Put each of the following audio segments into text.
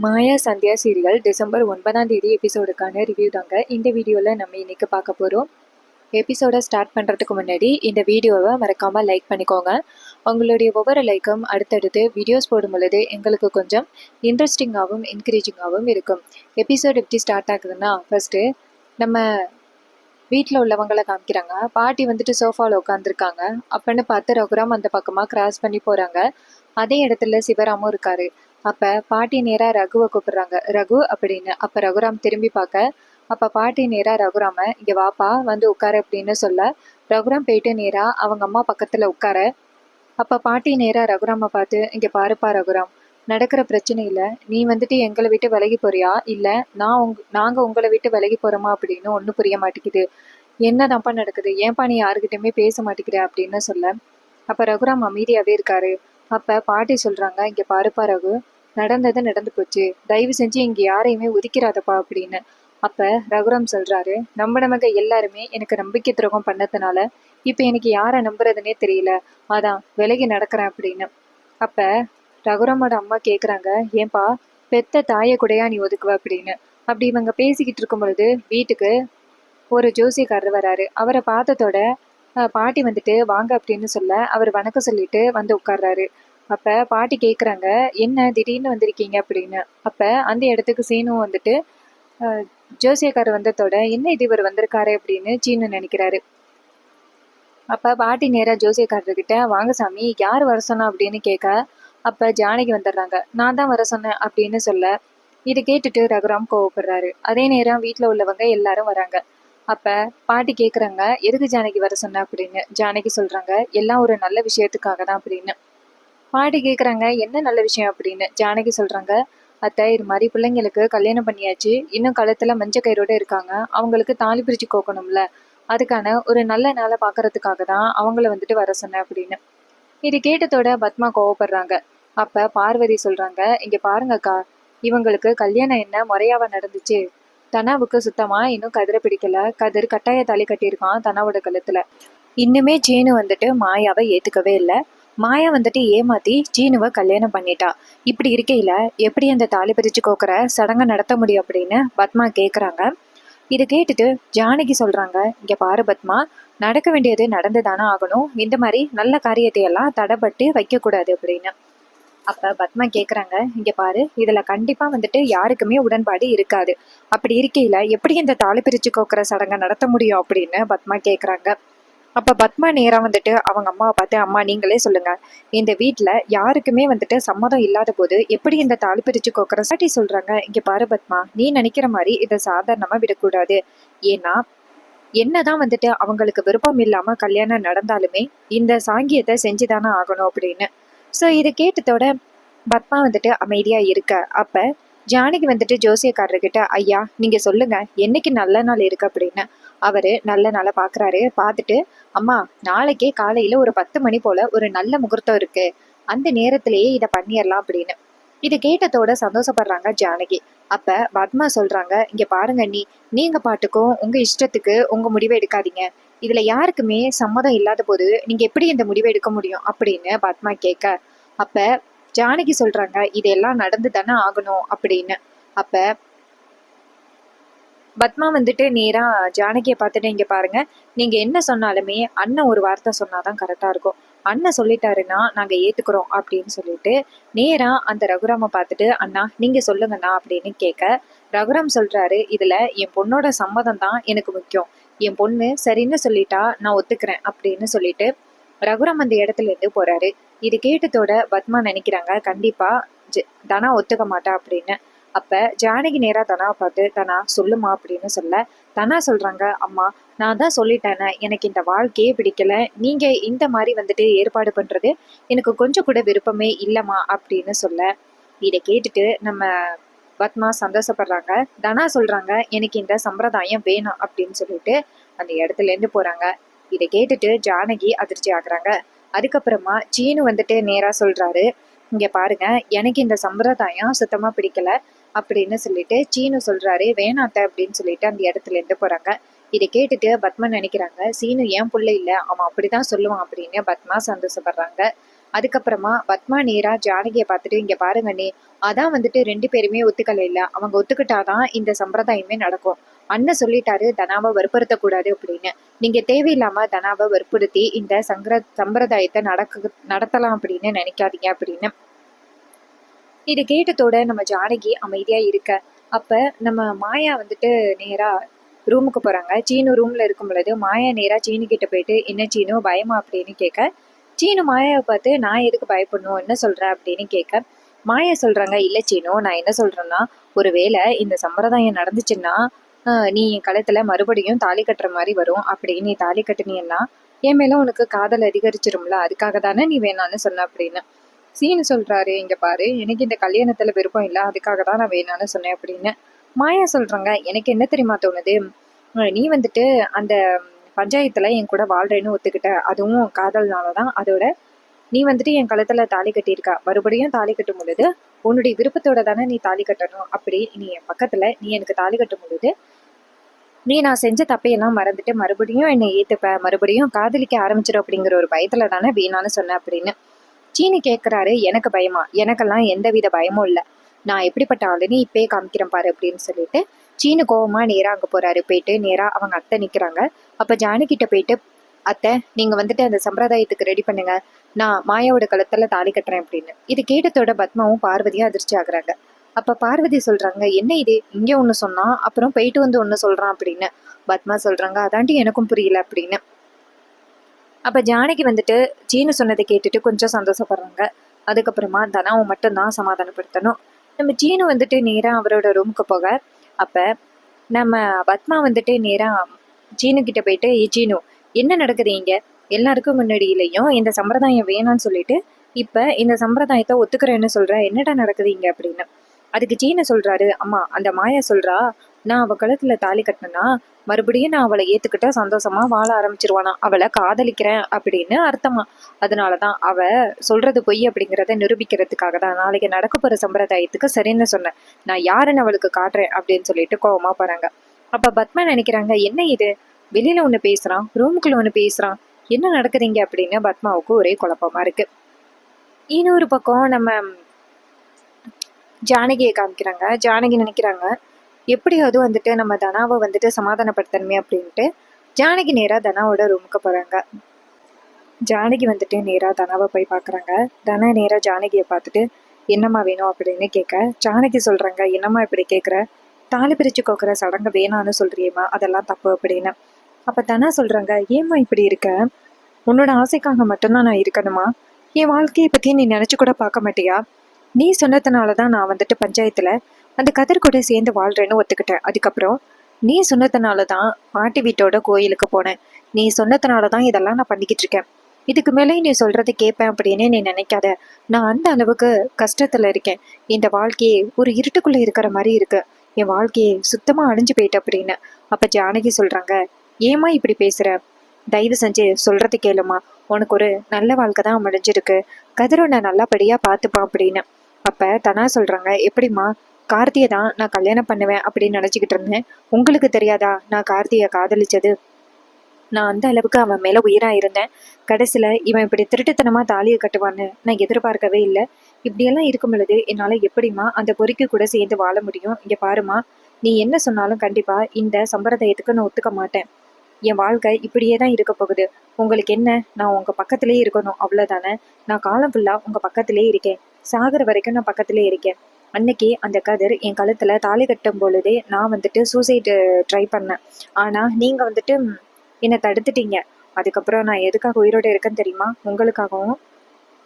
மாயா Sandhya serial December 9ஆம் தேதி எபிசோடுக்கான review தாங்க இந்த வீடியோவில் நம்ம இன்னைக்கு பார்க்க போகிறோம். எபிசோடை ஸ்டார்ட் பண்ணுறதுக்கு முன்னாடி இந்த வீடியோவை மறக்காமல் லைக் பண்ணிக்கோங்க. உங்களுடைய ஒவ்வொரு லைக்கும் அடுத்தடுத்து வீடியோஸ் போடும் பொழுது எங்களுக்கு கொஞ்சம் இன்ட்ரெஸ்டிங்காகவும் என்கரேஜிங்காகவும் இருக்கும். எபிசோடு எப்படி ஸ்டார்ட் ஆகுதுன்னா, ஃபர்ஸ்ட்டு நம்ம வீட்டில் உள்ளவங்களை காமிக்கிறாங்க. பாட்டி வந்துட்டு சோஃபாவில் உட்காந்துருக்காங்க. அப்பன்னு பார்த்து ரகுராம் அந்த பக்கமாக கிராஸ் பண்ணி போகிறாங்க. அதே இடத்துல சிவராமும் இருக்காரு. அப்போ பாட்டி நேராக ரகுவை கூப்பிடுறாங்க, ரகு அப்படின்னு. அப்போ ரகுராம் திரும்பி பார்க்க, அப்போ பாட்டி நேராக ரகுராம இங்கே வாப்பா வந்து உட்காரு அப்படின்னு சொல்ல, ரகுராம் போயிட்டு நேராக அவங்க அம்மா பக்கத்தில் உட்கார. அப்போ பாட்டி நேராக ரகுராமை பார்த்து, இங்கே பாருப்பா ரகுராம், நடக்கிற பிரச்சனையில் நீ வந்துட்டு எங்களை விட்டு விலகி போறியா இல்லை நாங்கள் உங்களை விட்டு விலகி போகிறோமா அப்படின்னு ஒன்றும் புரிய மாட்டேங்குது. என்னதான்ப்பா நடக்குது, ஏன்பா நீ யாருக்கிட்டையுமே பேச மாட்டேங்கிற அப்படின்னு சொல்ல, அப்போ ரகுராம் அமைதியாகவே இருக்காரு. அப்போ பாட்டி சொல்கிறாங்க, இங்கே பாருப்பா ரகு, நடந்தது நடந்து போச்சு, தயவு செஞ்சு இங்கே யாரையுமே ஒதுக்கிறாதப்பா அப்படின்னு. அப்போ ரகுராம் சொல்கிறாரு, நம்பினவங்க எல்லாருமே எனக்கு நம்பிக்கை துரோகம் பண்ணதுனால இப்போ எனக்கு யாரை நம்புறதுனே தெரியல, அதான் விலகி நடக்கிறேன் அப்படின்னு. அப்போ ரகுராமோட அம்மா கேட்குறாங்க, ஏன்பா பெத்த தாயை கூடயா நீ ஒதுக்குவ அப்படின்னு. அப்படி இவங்க பேசிக்கிட்டு இருக்கும் பொழுது வீட்டுக்கு ஒரு ஜோசியக்காரர் வராரு. அவரை பார்த்ததோட பாட்டி வந்துட்டு வாங்க அப்படின்னு சொல்ல, அவர் வணக்கம் சொல்லிட்டு வந்து உட்கார்றாரு. அப்போ பாட்டி கேட்குறாங்க, என்ன திடீர்னு வந்திருக்கீங்க அப்படின்னு. அப்போ அந்த இடத்துக்கு சீனும் வந்துட்டு ஜோசியக்காரர் வந்ததோட என்ன இது இவர் வந்திருக்காரு அப்படின்னு சீனு நினைக்கிறாரு. அப்போ பாட்டி நேராக ஜோசியக்காரர்கிட்ட, வாங்க சாமி யார் வர சொன்னா அப்படின்னு கேட்க, அப்போ ஜானகி வந்துடுறாங்க. நான் தான் வர சொன்னேன் அப்படின்னு சொல்ல, இதை கேட்டுட்டு ரகுராம் கோவப்படுறாரு. அதே நேரம் வீட்டில் உள்ளவங்க எல்லாரும் வராங்க. அப்போ பாட்டி கேட்குறாங்க, எதுக்கு ஜானகி வர சொன்ன அப்படின்னு. ஜானகி சொல்கிறாங்க, எல்லாம் ஒரு நல்ல விஷயத்துக்காக தான் அப்படின்னு. பாட்டி கேட்குறாங்க, என்ன நல்ல விஷயம் அப்படின்னு. ஜானகி சொல்கிறாங்க, அத்தை இது மாதிரி பிள்ளைங்களுக்கு கல்யாணம் பண்ணியாச்சு, இன்னும் கழுத்தில் மஞ்சள் கயிறோடு இருக்காங்க, அவங்களுக்கு தாலி பிரித்து கோக்கணும்ல, அதுக்கான ஒரு நல்ல நாளை பார்க்கறதுக்காக தான் அவங்கள வந்துட்டு வர சொன்னேன் அப்படின்னு. இது கேட்டதோட பத்மா கோவப்படுறாங்க. அப்போ பார்வதி சொல்கிறாங்க, இங்கே பாருங்கக்கா, இவங்களுக்கு கல்யாணம் என்ன முறையாவ நடந்துச்சு, தனாவுக்கு சுத்தமா இன்னும் கதிரை பிடிக்கல, கதிர் கட்டாய தாலி கட்டியிருக்கான் தனாவோட கழுத்துல. இன்னுமே சீனு வந்துட்டு மாயாவை ஏத்துக்கவே இல்லை. மாயா வந்துட்டு ஏமாத்தி சீனுவை கல்யாணம் பண்ணிட்டா. இப்படி இருக்கையில எப்படி அந்த தாலி பிரிச்சு கோக்குற சடங்கை நடத்த முடியும் அப்படின்னு பத்மா கேட்குறாங்க. இதை கேட்டுட்டு ஜானகி சொல்றாங்க, இங்க பாரு பத்மா, நடக்க வேண்டியது நடந்துதானே ஆகணும், இந்த மாதிரி நல்ல காரியத்தையெல்லாம் தடைப்பட்டு வைக்கக்கூடாது அப்படின்னு. அப்ப பத்மா கேக்குறாங்க, இங்க பாரு, இதுல கண்டிப்பா வந்துட்டு யாருக்குமே உடன்பாடு இருக்காது. அப்படி இருக்கையில எப்படி இந்த தாலி பிரிச்சு கோக்குற சடங்கை நடத்த முடியும் அப்படின்னு பத்மா கேக்குறாங்க. அப்ப பத்மா நேரா வந்துட்டு அவங்க அம்மாவை பார்த்து, அம்மா நீங்களே சொல்லுங்க, இந்த வீட்டுல யாருக்குமே வந்துட்டு சம்மதம் இல்லாத போது எப்படி இந்த தாலி பிரிச்சு கோக்குற சாட்டி சொல்றாங்க. இங்க பாரு பத்மா, நீ நினைக்கிற மாதிரி இதை சாதாரணமா விடக்கூடாது. ஏன்னா என்னதான் வந்துட்டு அவங்களுக்கு விருப்பம் இல்லாம கல்யாணம் நடந்தாலுமே இந்த சாங்கியத்தை செஞ்சுதானே ஆகணும் அப்படின்னு. ஸோ இதை கேட்டதோட பத்மா வந்துட்டு அமைதியா இருக்க. அப்ப ஜானகி வந்துட்டு ஜோசியக்காரர்கிட்ட, ஐயா நீங்க சொல்லுங்க என்னைக்கு நல்ல நாள் இருக்கு அப்படின்னு. அவரு நல்ல நாளை பாக்குறாரு. பார்த்துட்டு, அம்மா நாளைக்கே காலையில ஒரு 10 மணி போல ஒரு நல்ல முகூர்த்தம் இருக்கு, அந்த நேரத்திலேயே இதை பண்ணிடலாம் அப்படின்னு. இதை கேட்டதோட சந்தோஷப்படுறாங்க ஜானகி. அப்ப பத்மா சொல்றாங்க, இங்க பாருங்க நீங்க பாட்டுக்கும் உங்க இஷ்டத்துக்கு உங்க முடிவை எடுக்காதீங்க, இதுல யாருக்குமே சம்மதம் இல்லாத போது நீங்க எப்படி இந்த முடிவை எடுக்க முடியும் அப்படின்னு பத்மா கேட்க. அப்ப ஜானகி சொல்றாங்க, இதெல்லாம் நடந்து தானே ஆகணும் அப்படின்னு. அப்ப பத்மா வந்துட்டு நேரா ஜானகியை பார்த்துட்டு, இங்க பாருங்க, நீங்க என்ன சொன்னாலுமே அண்ணன் ஒரு வார்த்தை சொன்னாதான் கரெக்டா இருக்கும், அண்ணன் சொல்லிட்டாருன்னா நாங்க ஏத்துக்கிறோம் அப்படின்னு சொல்லிட்டு நேரா அந்த ரகுராம பார்த்துட்டு, அண்ணா நீங்க சொல்லுங்கண்ணா அப்படின்னு கேட்க, ரகுராம் சொல்றாரு, இதுல என் பொண்ணோட சம்மதம் தான் எனக்கு முக்கியம், என் பொண்ணு சரின்னு சொல்லிட்டா நான் ஒத்துக்கிறேன் அப்படின்னு சொல்லிட்டு ரகுராம் அந்த இடத்துல இருந்து போறாரு. இது கேட்டதோட பத்மா நினைக்கிறாங்க, கண்டிப்பா தனா ஒத்துக்க மாட்டா அப்படின்னு. அப்ப ஜானகி நேரா தனாவை பார்த்து, தனா சொல்லுமா அப்படின்னு சொல்ல, தனா சொல்றாங்க, அம்மா நான் தான் சொல்லிட்டேனே, எனக்கு இந்த வாழ்க்கையே பிடிக்கல, நீங்க இந்த மாதிரி வந்துட்டு ஏற்பாடு பண்றது எனக்கு கொஞ்சம் கூட விருப்பமே இல்லம்மா அப்படின்னு சொல்ல, இதை கேட்டுட்டு நம்ம பத்மா சந்தோஷப்படுறாங்க. தனா சொல்றாங்க, எனக்கு இந்த சம்பிரதாயம் வேணும் அப்படின்னு சொல்லிட்டு அந்த இடத்துல இருந்து போறாங்க. இதை கேட்டுட்டு ஜானகி அதிர்ச்சி ஆகுறாங்க. அதுக்கப்புறமா சீனு வந்துட்டு நேரா சொல்றாரு, இங்க பாருங்க, எனக்கு இந்த சம்பிரதாயம் சுத்தமா பிடிக்கல அப்படின்னு சொல்லிட்டு சீனு சொல்றாரு, வேணாத்த அப்படின்னு சொல்லிட்டு அந்த இடத்துல இருந்து போறாங்க. இதை கேட்டுட்டு பத்மா நினைக்கிறாங்க, சீனு ஏன் புள்ள இல்ல, அவன் அப்படிதான் சொல்லுவான் அப்படின்னு பத்மா சந்தோஷப்படுறாங்க. அதுக்கப்புறமா பத்மா நேரா ஜானகியை பார்த்துட்டு, இங்க பாருங்க அண்ணே, அதான் வந்துட்டு 2 பேருமே ஒத்துக்கல இல்ல. அவங்க ஒத்துக்கிட்டாதான் இந்த சம்பிரதாயமே நடக்கும். அண்ணன் சொல்லிட்டாரு தனாவை வற்புறுத்தக்கூடாது அப்படின்னு. நீங்க தேவையில்லாம தனாவை வற்புறுத்தி இந்த சம்பிரதாயத்தை நடத்தலாம் அப்படின்னு நினைக்காதீங்க அப்படின்னு. இது கேட்டதோட நம்ம ஜானகி அமைதியா இருக்க. அப்ப நம்ம மாயா வந்துட்டு நேரா ரூமுக்கு போறாங்க. சீனு ரூம்ல இருக்கும் பொழுது மாயா நேரா சீனு கிட்ட போயிட்டு, என்ன சீனு பயமா அப்படின்னு கேட்க, சீனு மாயாவை பார்த்து, நான் எதுக்கு பயப்படணும், என்ன சொல்ற அப்படின்னு கேட்க, மாயா சொல்றாங்க, இல்ல சீனு, நான் என்ன சொல்றேன்னா, ஒருவேளை இந்த சம்பிரதாயம் நடந்துச்சுன்னா நீ என் கழுத்துல மறுபடியும் தாலி கட்டுற மாதிரி வரும். அப்படி நீ தாலி கட்டுனீன்னா என் மேல உனக்கு காதல் அதிகரிச்சிரும்ல, அதுக்காக தானே நீ வேணான்னு சொன்ன அப்படின்னு. சீனு சொல்றாரு, இங்க பாரு, எனக்கு இந்த கல்யாணத்துல விருப்பம் இல்லை, அதுக்காக தான் நான் வேணான்னு சொன்னேன் அப்படின்னு. மாயா சொல்றாங்க, எனக்கு என்ன தெரியுமா தோணுது, நீ வந்துட்டு அந்த பஞ்சாயத்துல என் கூட வாழ்றேன்னு ஒத்துக்கிட்ட, அதுவும் காதல்னாலதான். அதோட நீ வந்துட்டு என் கழுத்துல தாலி கட்டியிருக்க, மறுபடியும் தாலி கட்டும் பொழுது உன்னுடைய விருப்பத்தோட தானே நீ தாலி கட்டணும். அப்படி நீ என் பக்கத்துல நீ எனக்கு தாலி கட்டும் பொழுது நீ நான் செஞ்ச தப்பையெல்லாம் மறந்துட்டு மறுபடியும் என்னை ஏத்துப்ப, மறுபடியும் காதலிக்க ஆரம்பிச்சிடும் அப்படிங்கிற ஒரு பயத்துல தானே வேணான்னு சொன்னேன் அப்படின்னு. சீனி கேட்குறாரு, எனக்கு பயமா, எனக்கெல்லாம் எந்தவித பயமும் இல்லை, நான் எப்படிப்பட்ட ஆளுன்னு இப்பயே காமிக்கிறேன் பாரு அப்படின்னு சொல்லிட்டு சீனு கோவமா நேரா அங்கே போறாரு. போயிட்டு நேரா அவங்க அத்தை நிற்கிறாங்க. அப்போ ஜானகிட்ட போயிட்டு, அத்தை நீங்க வந்துட்டு அந்த சம்பிரதாயத்துக்கு ரெடி பண்ணுங்க, நான் மாயாவோட கழுத்துல தாலி கட்டுறேன் அப்படின்னு. இது கேட்டதோட பத்மாவும் பார்வதியும் அதிர்ச்சி ஆகுறாங்க. அப்ப பார்வதி சொல்றாங்க, என்ன இது இங்க ஒண்ணு சொன்னா அப்புறம் போயிட்டு வந்து ஒண்ணு சொல்றான் அப்படின்னு. பத்மா சொல்றாங்க, அதாண்டி எனக்கும் புரியல அப்படின்னு. அப்ப ஜானகி வந்துட்டு சீனு சொன்னதை கேட்டுட்டு கொஞ்சம் சந்தோஷப்படுறாங்க. அதுக்கப்புறமா தனாவும் மட்டும்தான் சமாதானப்படுத்தணும். நம்ம சீனு வந்துட்டு நேரா அவரோட ரூமுக்கு போக, அப்ப நம்ம பத்மா வந்துட்டு நேரா சீனு கிட்ட போயிட்டு, சீனு என்ன நடக்குது இங்க, எல்லாருக்கும் முன்னாடியிலையும் இந்த சம்பிரதாயம் வேணான்னு சொல்லிட்டு இப்ப இந்த சம்பிரதாயத்தை ஒத்துக்கிறேன்னு சொல்ற, என்னடா நடக்குது இங்க அப்படின்னு. அதுக்கு சீனு சொல்றாரு, அம்மா அந்த மாயா சொல்றா, நான் அவ கழுத்துல தாலி கட்டினா மறுபடியும் நான் அவளை ஏத்துக்கிட்ட சந்தோஷமா வாழ ஆரம்பிச்சிருவானா, அவளை காதலிக்கிறேன் அப்படின்னு அர்த்தமா. அதனாலதான் அவ சொல்றது பொய் அப்படிங்கிறத நிரூபிக்கிறதுக்காக தான் நாளைக்கு நடக்க போற சம்பிரதாயத்துக்கு சரின்னு சொன்னேன், நான் யாருன்னு அவளுக்கு காட்டுறேன் அப்படின்னு சொல்லிட்டு கோவமா போறாங்க. அப்ப பத்மா நினைக்கிறாங்க, என்ன இது, வெளியில ஒண்ணு பேசுறான், ரூமுக்குள்ள ஒண்ணு பேசுறான், என்ன நடக்குதுங்க அப்படின்னு பத்மாவுக்கு ஒரே குழப்பமா இருக்கு. இன்னொரு பக்கம் நம்ம ஜானகியை காமிக்கிறாங்க. ஜானகி நினைக்கிறாங்க, எப்படியாவது வந்துட்டு நம்ம தனாவை வந்துட்டு சமாதானப்படுத்தணுமே அப்படின்ட்டு ஜானகி நேரா தனாவோட ரூமுக்கு போறாங்க. ஜானகி வந்துட்டு நேரா தனாவை போய் பாக்குறாங்க. தனா நேரா ஜானகியை பார்த்துட்டு, என்னம்மா வேணும் அப்படின்னு கேட்க, ஜானகி சொல்றாங்க, என்னம்மா இப்படி கேட்குற, தாலி பிரிச்சு கோக்குற சடங்கு வேணான்னு சொல்றியேம்மா, அதெல்லாம் தப்பு அப்படின்னு. அப்ப தனா சொல்றாங்க, ஏம்மா இப்படி இருக்க, உன்னோட ஆசைக்காக மட்டும்தான் நான் இருக்கணுமா, என் வாழ்க்கையை பத்தி நீ நினைச்சு கூட பார்க்க மாட்டியா, நீ சொன்னதுனாலதான் நான் வந்துட்டு பஞ்சாயத்துல அந்த கதிர் கூட சேர்ந்து வாழ்றேன்னு ஒத்துக்கிட்டேன். அதுக்கப்புறம் நீ சொன்னதுனாலதான் பாட்டி வீட்டோட கோயிலுக்கு போனேன், நீ சொன்னதுனாலதான் இதெல்லாம் நான் பண்ணிக்கிட்டு இருக்கேன், இதுக்கு மேலே நீ சொல்றது கேட்பேன் அப்படின்னு நீ நினைக்காத, நான் அந்த அளவுக்கு கஷ்டத்துல இருக்கேன், இந்த வாழ்க்கையே ஒரு இருட்டுக்குள்ள இருக்கிற மாதிரி இருக்கு, என் வாழ்க்கையே சுத்தமா அழிஞ்சு போயிட்டு அப்படின்னு. அப்ப ஜானகி சொல்றாங்க, ஏமா இப்படி பேசுற, தயவு செஞ்சு சொல்றது கேளுமா, உனக்கு ஒரு நல்ல வாழ்க்கை தான் அமைஞ்சிருக்கு, கதிர் உன்னை நல்லபடியா பார்த்துப்பான் அப்படின்னு. அப்ப தனா சொல்றாங்க, எப்படிம்மா, கார்த்தியை தான் நான் கல்யாணம் பண்ணுவேன் அப்படின்னு நினைச்சுக்கிட்டு இருந்தேன், உங்களுக்கு தெரியாதா நான் கார்த்தியை காதலிச்சது, நான் அந்த அளவுக்கு அவன் மேல உயிரா இருந்தேன், கடைசியில இவன் இப்படி திருட்டுத்தனமா தாலியை கட்டுவான்னு நான் எதிர்பார்க்கவே இல்லை, இப்படியெல்லாம் இருக்கும் பொழுது என்னால எப்படிமா அந்த பொறிக்கு கூட சேர்ந்து வாழ முடியும், இங்க பாருமா, நீ என்ன சொன்னாலும் கண்டிப்பா இந்த சம்பிரதாயத்துக்கு நான் ஒத்துக்க மாட்டேன், என் வாழ்க்கை இப்படியே தான் இருக்க போகுது, உங்களுக்கு என்ன, நான் உங்க பக்கத்திலே இருக்கணும் அவ்வளவுதானே, நான் காலம் ஃபுல்லா உங்க பக்கத்திலே இருக்கேன், சாகுற வரைக்கும் நான் பக்கத்திலே இருக்கேன், அன்னைக்கு அந்த கதிர் என் கழுத்துல தாலி கட்டும் பொழுதே நான் வந்துட்டு சூசைடு ட்ரை பண்ணேன், ஆனா நீங்க வந்துட்டு என்னை தடுத்துட்டீங்க, அதுக்கப்புறம் நான் எதுக்காக உயிரோட இருக்கேன்னு தெரியுமா, உங்களுக்காகவும்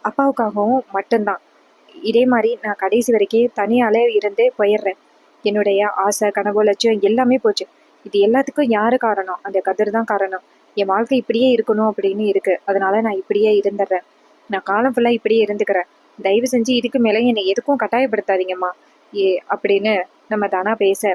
அப்பாவுக்காகவும் மட்டும்தான், இதே மாதிரி நான் கடைசி வரைக்கும் தனியாலே இருந்து போயிடுறேன், என்னுடைய ஆசை கனவு லட்சியம் எல்லாமே போச்சு, இது எல்லாத்துக்கும் யாரு காரணம், அந்த கதிர் தான் காரணம், என் வாழ்க்கை இப்படியே இருக்கணும் அப்படின்னு இருக்கு, அதனால நான் இப்படியே இருந்துடுறேன், நான் காலம் ஃபுல்லா இப்படியே இருந்துக்கிறேன், தயவு செஞ்சு இதுக்கு மேலே என்னை எதுக்கும் கட்டாயப்படுத்தாதீங்கம்மா அப்படின்னு நம்ம தானா பேச,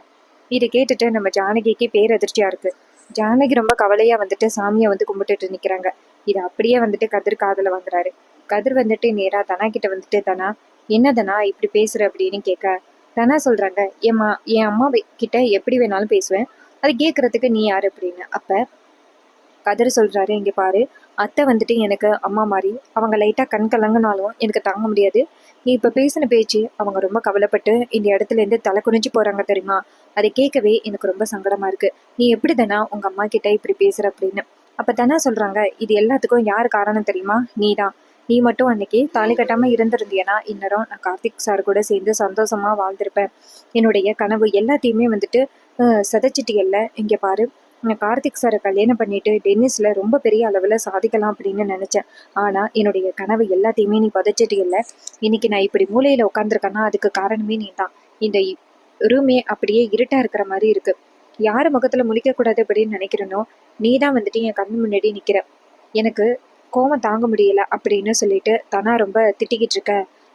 இதை கேட்டுட்டு நம்ம ஜானகிக்கு பேரதிர்ச்சியா இருக்கு. ஜானகி ரொம்ப கவலையா வந்துட்டு சாமியை வந்து கும்பிட்டுட்டு நிக்கிறாங்க. இது அப்படியே வந்துட்டு கதிர் காதுல வாங்குறாரு. கதிர் வந்துட்டு நேரா தனா கிட்ட வந்துட்டு, தனா என்ன தனா இப்படி பேசுற அப்படின்னு கேட்க, தனா சொல்றாங்க, ஏம்மா, என் அம்மா கிட்ட எப்படி வேணாலும் பேசுவேன், அது கேட்கறதுக்கு நீ யாரு அப்படின்னு. அப்ப கதிர் சொல்றாரு, இங்க பாரு, அத்தை வந்துட்டு எனக்கு அம்மா மாதிரி, அவங்க லைட்டாக கண் கலங்கினாலும் எனக்கு தாங்க முடியாது. நீ இப்போ பேசின பேச்சு அவங்க ரொம்ப கவலைப்பட்டு இந்த இடத்துலேருந்து தலை குனிஞ்சு போகிறாங்க தெரியுமா? அதை கேட்கவே எனக்கு ரொம்ப சங்கடமாக இருக்குது. நீ எப்படி தானா உங்கள் அம்மா கிட்ட இப்படி பேசுகிற அப்படின்னு. அப்போ தானே சொல்கிறாங்க, இது எல்லாத்துக்கும் யார் காரணம் தெரியுமா? நீ தான். நீ மட்டும் அன்னைக்கு தாலி கட்டாமல் இருந்திருந்தியனா இந்நேரம் நான் கார்த்திக் சார் கூட சேர்ந்து சந்தோஷமாக வாழ்ந்திருப்பேன். என்னுடைய கனவு எல்லாத்தையுமே வந்துட்டு சதைச்சிட்டியல்ல. இங்கே பாரு, நான் கார்த்திக் சாரை கல்யாணம் பண்ணிட்டு டென்னிஸ்ல ரொம்ப பெரிய அளவில் சாதிக்கலாம் அப்படின்னு நினைச்சேன். ஆனால் என்னுடைய கனவு எல்லாத்தையுமே நீ புதைச்சிட்டு இல்லை. இன்னைக்கு நான் இப்படி மூலையில் உட்காந்துருக்கேன்னா அதுக்கு காரணமே நீ தான். இந்த ரூமே அப்படியே இருட்டா இருக்கிற மாதிரி இருக்கு. யார் முகத்தில் முழிக்கக்கூடாது அப்படின்னு நினைக்கிறனோ நீ தான் வந்துட்டு என் கண்ணு முன்னாடி நிற்கிற. எனக்கு கோவம் தாங்க முடியல அப்படின்னு சொல்லிட்டு தானா ரொம்ப திட்டிக்கிட்டு இருக்க.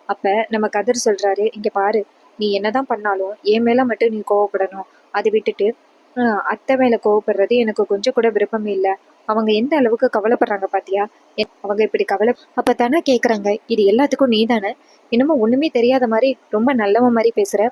அப்போ நம்ம கதிர் சொல்கிறாரு, இங்கே பாரு, நீ என்னதான் பண்ணாலும் என் மேலே மட்டும் நீ கோவப்படணும். அதை விட்டுட்டு அத்தை மேலே கோவப்படுறது எனக்கு கொஞ்சம் கூட விருப்பமே இல்லை. அவங்க எந்த அளவுக்கு கவலைப்படுறாங்க பாத்தியா? அவங்க இப்படி கவலை அப்போ தானே கேட்குறாங்க, இது எல்லாத்துக்கும் நீ தானே? இன்னமும் ஒன்றுமே தெரியாத மாதிரி ரொம்ப நல்லவன் மாதிரி பேசுகிற.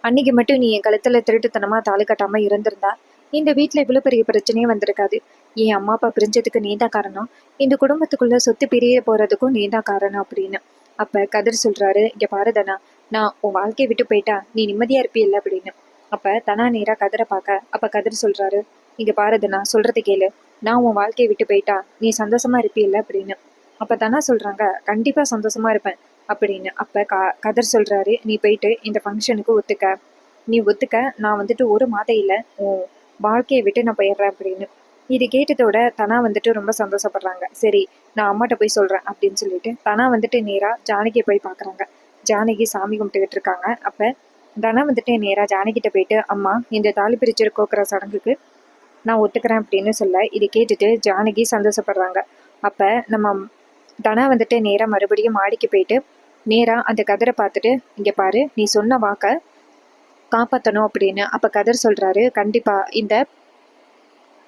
அன்னைக்கு மட்டும் நீ என் கழுத்தில் திருட்டுத்தனமாக தாலி கட்டாமல் இருந்திருந்தா இந்த வீட்டில் இவ்வளோ பெரிய பிரச்சனையே வந்திருக்காது. என் அம்மா அப்பா பிரிஞ்சதுக்கு நீ தான் காரணம். இந்த குடும்பத்துக்குள்ள சொத்து பிரிய போகிறதுக்கும் நீ தான் காரணம் அப்படின்னு. அப்போ கதிர் சொல்கிறாரு, இங்கே பாரு தனா, நான் உன் வாழ்க்கையை விட்டு போயிட்டா நீ நிம்மதியாக இருப்பியல்ல அப்படின்னு. அப்போ தனா நேராக கதிரை பார்க்க, அப்போ கதிர் சொல்கிறாரு, இங்கே பாரு தனா, சொல்கிறத கேளு. நான் உன் வாழ்க்கையை விட்டு போயிட்டா நீ சந்தோஷமா இருப்பியல்ல அப்படின்னு. அப்போ தனா சொல்கிறாங்க, கண்டிப்பாக சந்தோஷமா இருப்பேன் அப்படின்னு. அப்போ கதிர் சொல்கிறாரு, நீ போயிட்டு இந்த ஃபங்க்ஷனுக்கு ஒத்துக்க. நீ ஒத்துக்க, நான் வந்துட்டு ஒரு மாதம் இல்லை உன் வாழ்க்கையை விட்டு நான் போயிடுறேன் அப்படின்னு. இது கேட்டதோட தனா வந்துட்டு ரொம்ப சந்தோஷப்படுறாங்க. சரி, நான் அம்மாட்ட போய் சொல்கிறேன் அப்படின்னு சொல்லிட்டு தனா வந்துட்டு நேராக ஜானகியை போய் பார்க்குறாங்க. ஜானகி சாமி கும்பிட்டுக்கிட்டு இருக்காங்க. அப்போ தனா வந்துட்டு நேராக ஜானகிட்ட போயிட்டு, அம்மா இந்த தாலி பிரிச்சு கோக்குற சடங்குக்கு நான் ஒத்துக்கிறேன் அப்படின்னு சொல்ல, இதை கேட்டுட்டு ஜானகி சந்தோஷப்படுறாங்க. அப்போ நம்ம தனா வந்துட்டு நேராக மறுபடியும் மாடிக்கு போயிட்டு நேராக அந்த கதிரை பார்த்துட்டு, இங்கே பாரு, நீ சொன்ன வாக்கை காப்பாற்றணும் அப்படின்னு. அப்போ கதிர் சொல்கிறாரு, கண்டிப்பாக இந்த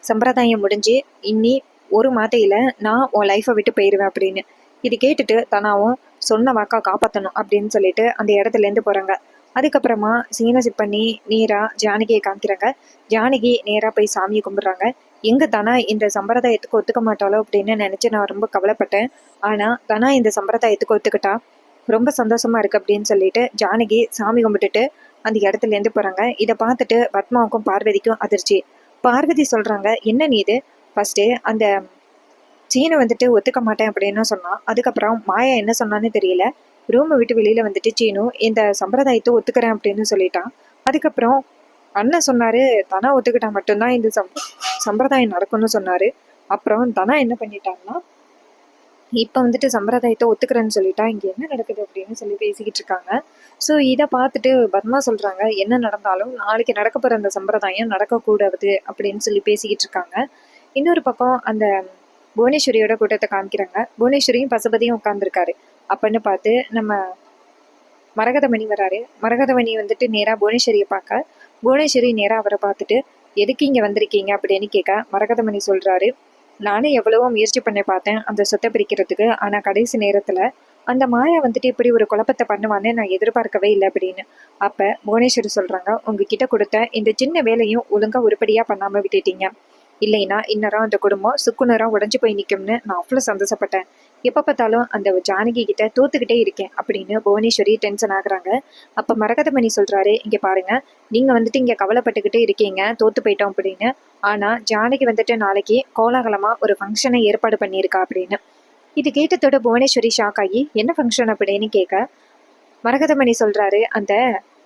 சம்பிரதாயம் முடிஞ்சு இன்னி ஒரு மாதையில் நான் உன் லைஃப்பை விட்டு போயிடுவேன் அப்படின்னு. இது கேட்டுட்டு தனாவும் சொன்ன வாக்கா காப்பாற்றணும் அப்படின்னு சொல்லிட்டு அந்த இடத்துலேருந்து போகிறாங்க. அதுக்கப்புறமா சீனை சிப் பண்ணி நேராக ஜானகியை காமிக்கிறாங்க. ஜானகி நேராக போய் சாமியை கும்பிட்றாங்க. எங்கே தனா இந்த சம்பிரதாயத்துக்கு ஒத்துக்க மாட்டாளோ அப்படின்னு நினச்சி நான் ரொம்ப கவலைப்பட்டேன். ஆனால் தனா இந்த சம்பிரதாயத்துக்கு ஒத்துக்கிட்டா ரொம்ப சந்தோஷமா இருக்கு அப்படின்னு சொல்லிட்டு ஜானகி சாமி கும்பிட்டுட்டு அந்த இடத்துலேருந்து போகிறாங்க. இதை பார்த்துட்டு பத்மாவுக்கும் பார்வதிக்கும் அதிர்ச்சி. பார்வதி சொல்கிறாங்க, என்ன நீ இது? ஃபஸ்ட்டு அந்த சீனை வந்துட்டு ஒத்துக்க மாட்டேன் அப்படின்னு சொன்னான். அதுக்கப்புறம் மாயா என்ன சொன்னான்னு தெரியல, ரூமை விட்டு வெளியில் வந்துட்டு சீனு இந்த சம்பிரதாயத்தை ஒத்துக்கிறேன் அப்படின்னு சொல்லிட்டான். அதுக்கப்புறம் அண்ணன் சொன்னார், தனா ஒத்துக்கிட்டா மட்டும்தான் இந்த சம்பிரதாயம் நடக்கும்னு சொன்னார். அப்புறம் தனா என்ன பண்ணிட்டாங்கன்னா இப்போ வந்துட்டு சம்பிரதாயத்தை ஒத்துக்கிறேன்னு சொல்லிட்டா, இங்கே என்ன நடக்குது அப்படின்னு சொல்லி பேசிக்கிட்டு இருக்காங்க. ஸோ இதை பார்த்துட்டு பத்மா சொல்கிறாங்க, என்ன நடந்தாலும் நாளைக்கு நடக்க போகிற அந்த சம்பிரதாயம் நடக்கக்கூடாது அப்படின்னு சொல்லி பேசிக்கிட்டு இருக்காங்க. இன்னொரு பக்கம் அந்த புவனேஸ்வரியோட கூட்டத்தை காமிக்கிறாங்க. புவனேஸ்வரியும் பசுபதியும் உட்காந்துருக்காரு. அப்பன்னு பார்த்து நம்ம மரகதமணி வராரு. மரகதமணி வந்துட்டு நேராக புவனேஸ்வரியை பார்க்க, புவனேஸ்வரி நேராக அவரை பார்த்துட்டு, எதுக்கு இங்கே வந்திருக்கீங்க அப்படின்னு கேட்க, மரகதமணி சொல்கிறாரு, நானும் எவ்வளவோ முயற்சி பண்ணி பார்த்தேன் அந்த சொத்தை பிரிக்கிறதுக்கு. ஆனால் கடைசி நேரத்தில் அந்த மாயா வந்துட்டு இப்படி ஒரு குழப்பத்தை பண்ணுவான்னு நான் எதிர்பார்க்கவே இல்லை அப்படின்னு. அப்போ புவனேஸ்வரி சொல்கிறாங்க, உங்ககிட்ட கொடுத்த இந்த சின்ன வேலையும் ஒழுங்காக உருப்படியாக பண்ணாமல் விட்டுட்டீங்க. இல்லைன்னா இன்னரம் அந்த குடும்பம் சுக்குநூறாக உடஞ்சி போய் நிற்கும்னு நான் அவ்வளோ சந்தோஷப்பட்டேன். எப்போ பார்த்தாலும் அந்த ஜானகி கிட்ட தோத்துக்கிட்டே இருக்கேன் அப்படின்னு புவனேஸ்வரி டென்ஷன் ஆகுறாங்க. அப்போ மரகதமணி சொல்கிறாரு, இங்கே பாருங்க, நீங்கள் வந்துட்டு இங்கே கவலைப்பட்டுக்கிட்டே இருக்கீங்க தோத்து போயிட்டோம் அப்படின்னு. ஆனால் ஜானகி வந்துட்டு நாளைக்கு கோலாகலமாக ஒரு ஃபங்க்ஷனை ஏற்பாடு பண்ணியிருக்கா அப்படின்னு. இது கேட்டதோட புவனேஸ்வரி ஷாக் ஆகி, என்ன ஃபங்க்ஷன் அப்படின்னு கேட்க, மரகதமணி சொல்கிறாரு, அந்த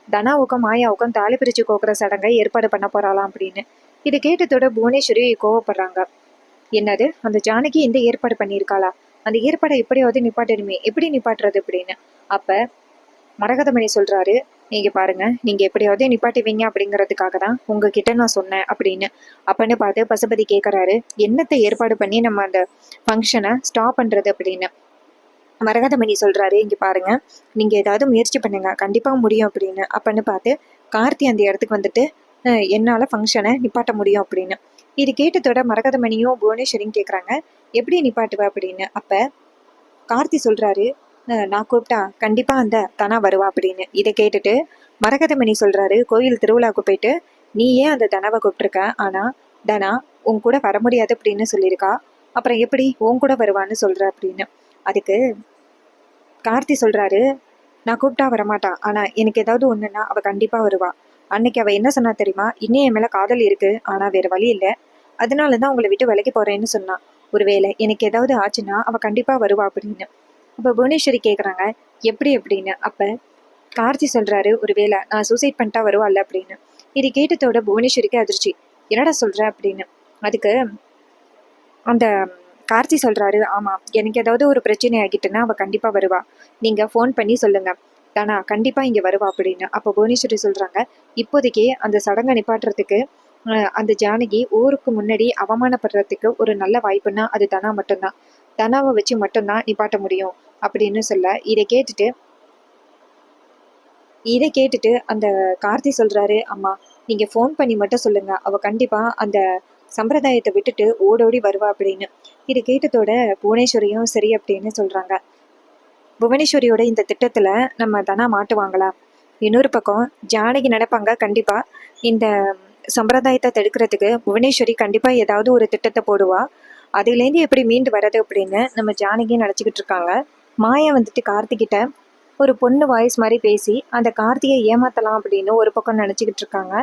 தனாவுக்கும் மாயாவுக்கும் தாலி பிரித்து கோக்குற சடங்கை ஏற்பாடு பண்ண போகிறாளாம் அப்படின்னு. இது கேட்டதோட புவனேஸ்வரி கோவப்படுறாங்க. என்னது, அந்த ஜானகி இந்த ஏற்பாடு பண்ணியிருக்காளா? அந்த ஏற்பாடை எப்படியாவது நிப்பாட்டணுமே, எப்படி நிப்பாட்டுறது அப்படின்னு. அப்போ மரகதமணி சொல்கிறாரு, நீங்கள் பாருங்க, நீங்கள் எப்படியாவது நிப்பாட்டுவீங்க அப்படிங்கிறதுக்காக தான் உங்ககிட்ட நான் சொன்னேன் அப்படின்னு. அப்பன்னு பார்த்து பசுபதி கேட்குறாரு, என்னத்தை ஏற்பாடு பண்ணி நம்ம அந்த ஃபங்க்ஷனை ஸ்டாப் பண்ணுறது அப்படின்னு. மரகதமணி சொல்கிறாரு, இங்கே பாருங்க, நீங்கள் ஏதாவது முயற்சி பண்ணுங்க, கண்டிப்பாக முடியும் அப்படின்னு. அப்பன்னு பார்த்து கார்த்தி அந்த இடத்துக்கு வந்துட்டு என்னால் ஃபங்க்ஷனை நிப்பாட்ட முடியும் அப்படின்னு. இது கேட்டதோட மரகதமணியும் புவனேஸ்வரியும் கேட்குறாங்க, எப்படி நிப்பாட்டுவ அப்படின்னு. அப்போ கார்த்தி சொல்கிறாரு, நான் கூப்பிட்டா கண்டிப்பாக அந்த தனா வருவா அப்படின்னு. இதை கேட்டுட்டு மரகதமணி சொல்கிறாரு, கோயில் திருவிழாவுக்கு போயிட்டு, நீ ஏன் அந்த தனாவை கூப்பிட்ருக்க, ஆனால் தனா உன் கூட வர முடியாது அப்படின்னு சொல்லியிருக்கா. உன் கூட வரணும்னு நினச்சா நீ கூப்பிட்டு கூப்பிடாம போயிருக்கலாம் அப்படின்னு. இதை கேட்டதோட மரகதமணி சொல்கிறாரு, இங்கே பாருங்க, நீங்கள் ஏதாவது முயற்சி பண்ணுங்க, கண்டிப்பாக முடியும் அப்படின்னு. அப்பன்னு பார்த்து கார்த்தி சொல்கிறாரு, அப்புறம் எப்படி உன் கூட வருவான்னு சொல்ற அப்படின்னு. அதுக்கு கார்த்தி சொல்றாரு, நான் கூப்பிட்டா வரமாட்டா, ஆனா எனக்கு ஏதாவது ஒண்ணுன்னா அவ கண்டிப்பா வருவா. அன்னைக்கு அவ என்ன சொன்னா தெரியுமா? இன்னும் என் மேல காதல் இருக்கு, ஆனா வேற வழி இல்ல, அதனாலதான் உங்களை விட்டு விலகி போறேன்னு சொன்னா. ஒருவேளை எனக்கு ஏதாவது ஆச்சுன்னா அவ கண்டிப்பா வருவா அப்படின்னு. அப்ப புவனேஸ்வரி கேக்குறாங்க, எப்படி அப்படின்னு. அப்ப கார்த்தி சொல்றாரு, ஒருவேளை நான் சூசைட் பண்ணிட்டா வருவாள்ல அப்படின்னு. இது கேட்டதோட புவனேஸ்வரிக்கு அதிர்ச்சி. என்னடா சொல்ற அப்படின்னு. அதுக்கு அந்த கார்த்தி சொல்றாரு, ஆமா எனக்கு ஏதாவது ஒரு பிரச்சனை ஆகிட்டுன்னா அவ கண்டிப்பா வருவா, நீங்க ஃபோன் பண்ணி சொல்லுங்க, தானா கண்டிப்பா இங்க வருவா அப்படின்னு. அப்போ புவனேஸ்வரி சொல்றாங்க, இப்போதைக்கு அந்த சடங்கை நிப்பாட்டுறதுக்கு அந்த ஜானகி ஊருக்கு முன்னாடி அவமானப்படுறதுக்கு ஒரு நல்ல வாய்ப்புன்னா அது தனா மட்டும்தான், தனாவை வச்சு மட்டும்தான் நிப்பாட்ட முடியும் அப்படின்னு சொல்ல, இதை கேட்டுட்டு அந்த கார்த்தி சொல்றாரு, அம்மா நீங்க ஃபோன் பண்ணி மட்டும் சொல்லுங்க, அவ கண்டிப்பா அந்த சம்பிரதாயத்தை விட்டுட்டு ஓடோடி வருவா அப்படின்னு. இதை கேட்டதோட புவனேஸ்வரியும் சரி அப்படின்னு சொல்றாங்க. புவனேஸ்வரியோட இந்த திட்டத்துல நம்ம தனா மாட்டுவாங்களா? இன்னொரு பக்கம் ஜானகி நடப்பாங்க கண்டிப்பா. இந்த சம்பிரதாயத்தை தடுக்கிறதுக்கு புவனேஸ்வரி கண்டிப்பா ஏதாவது ஒரு திட்டத்தை போடுவா. அதுலேருந்து எப்படி மீண்டு வர்றது அப்படின்னு நம்ம ஜானகி நினச்சிக்கிட்டு இருக்காங்க. மாயா வந்துட்டு கார்த்திகிட்ட ஒரு பொண்ணு வாய்ஸ் மாதிரி பேசி அந்த கார்த்தியை ஏமாத்தலாம் அப்படின்னு ஒரு பக்கம் நினச்சிக்கிட்டு இருக்காங்க.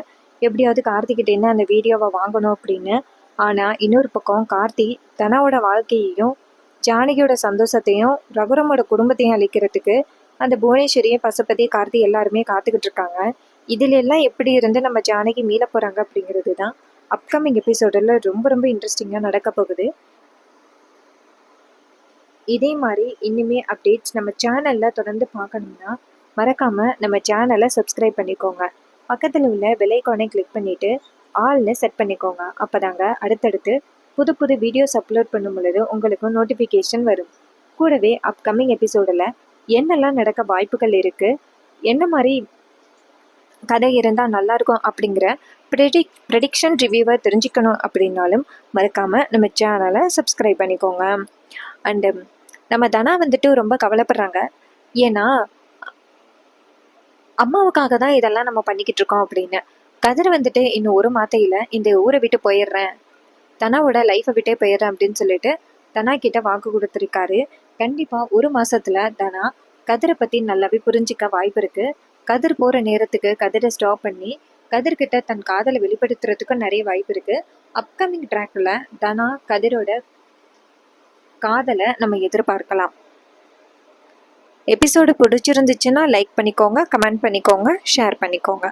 எப்படியாவது கார்த்திகிட்டேருந்து அந்த வீடியோவை வாங்கணும் அப்படின்னு. ஆனால் இன்னொரு பக்கம் கார்த்தி தனாவோட வாழ்க்கையையும் ஜானகியோட சந்தோஷத்தையும் ரகுரமோட குடும்பத்தையும் அழிக்கிறதுக்கு அந்த புவனேஸ்வரியை பசுபதி கார்த்தி எல்லாருமே காத்துக்கிட்டு இருக்காங்க. இதுல எல்லாம் எப்படி இருந்து நம்ம ஜானகி மீள போறாங்க அப்படிங்கிறது தான் அப்கமிங் எபிசோடில் ரொம்ப ரொம்ப இன்ட்ரெஸ்டிங்காக நடக்க போகுது. இதே மாதிரி இனிமே அப்டேட்ஸ் நம்ம சேனலில் தொடர்ந்து பார்க்கணும்னா மறக்காமல் நம்ம சேனலை சப்ஸ்கிரைப் பண்ணிக்கோங்க. பக்கத்தில் உள்ள பெல் ஐகானை கிளிக் பண்ணிவிட்டு ஆல்னு செட் பண்ணிக்கோங்க. அப்போதாங்க அடுத்தடுத்து புது புது வீடியோஸ் அப்லோட் பண்ணும் பொழுது உங்களுக்கு நோட்டிஃபிகேஷன் வரும். கூடவே அப்கமிங் எபிசோடில் என்னெல்லாம் நடக்க வாய்ப்புகள் இருக்குது, என்ன மாதிரி கதை இருந்தால் நல்லாயிருக்கும் அப்படிங்கிற ப்ரெடிக்ஷன் ரிவ்யூவை தெரிஞ்சுக்கணும் அப்படின்னாலும் மறக்காமல் நம்ம சேனலை சப்ஸ்கிரைப் பண்ணிக்கோங்க. அண்டு நம்ம தனா வந்துட்டு ரொம்ப கவலைப்படுறாங்க. ஏன்னா அம்மாவுக்காக தான் இதெல்லாம் நம்ம பண்ணிக்கிட்டு இருக்கோம் அப்படின்னு. கதிர் வந்துட்டு இன்னும் ஒரு மாத்தையில இந்த ஊரை விட்டு போயிடுறேன், தனாவோட லைஃப்பை விட்டே போயிடுறேன் அப்படின்னு சொல்லிட்டு தனா கிட்ட வாக்கு கொடுத்துருக்காரு. கண்டிப்பா ஒரு மாசத்துல தனா கதிரை பத்தி நல்லாவே புரிஞ்சிக்க வாய்ப்பு இருக்கு. கதிர் போற நேரத்துக்கு கதிரை ஸ்டாப் பண்ணி கதிர்கிட்ட தன் காதலை வெளிப்படுத்துறதுக்கும் நிறைய வாய்ப்பு இருக்கு. அப்கமிங் ட்ராக்ல தனா கதிரோட காதலை நம்ம எதிர்பார்க்கலாம். எபிசோடு பிடிச்சிருந்துச்சுன்னா லைக் பண்ணிக்கோங்க, கமெண்ட் பண்ணிக்கோங்க, ஷேர் பண்ணிக்கோங்க.